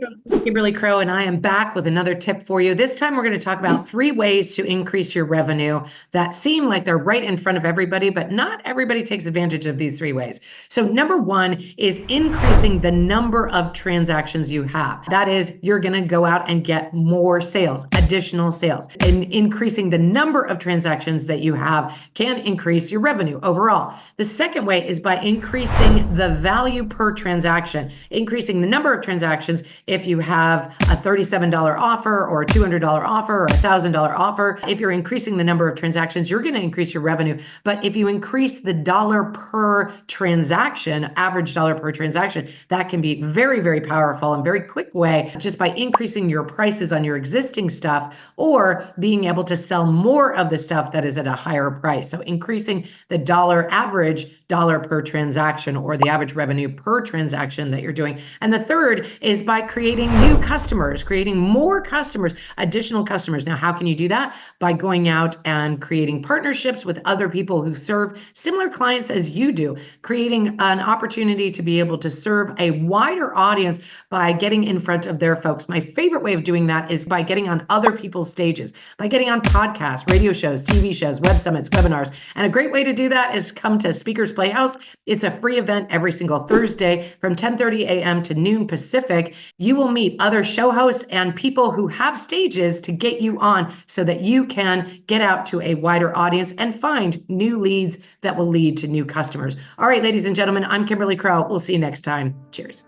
folks. It's Kimberly Crowe, and I am back with another tip for you. This time, we're going to talk about 3 ways to increase your revenue that seem like they're right in front of everybody, but not everybody takes advantage of these 3 ways. So, number one is increasing the number of transactions you have. That is, you're going to go out and get more sales, additional sales. And increasing the number of transactions that you have can increase your revenue overall. The second way is by increasing the value per transaction, increasing the number of transactions. If you have a $37 offer or a $200 offer or a $1,000 offer, if you're increasing the number of transactions, you're going to increase your revenue. But if you increase the dollar per transaction, average dollar per transaction, that can be very, very powerful and very quick way just by increasing your prices on your existing stuff or being able to sell more of the stuff that is at a higher price. So increasing the average dollar per transaction or the average revenue per transaction that you're doing. And the third is by creating new customers, creating more customers, additional customers. Now, how can you do that? By going out and creating partnerships with other people who serve similar clients as you do, creating an opportunity to be able to serve a wider audience by getting in front of their folks. My favorite way of doing that is by getting on other people's stages, by getting on podcasts, radio shows, TV shows, web summits, webinars. And a great way to do that is come to Speakers Playhouse. It's a free event every single Thursday from 10:30 a.m. to noon Pacific. You will meet other show hosts and people who have stages to get you on so that you can get out to a wider audience and find new leads that will lead to new customers. All right, ladies and gentlemen, I'm Kimberly Crowe. We'll see you next time. Cheers.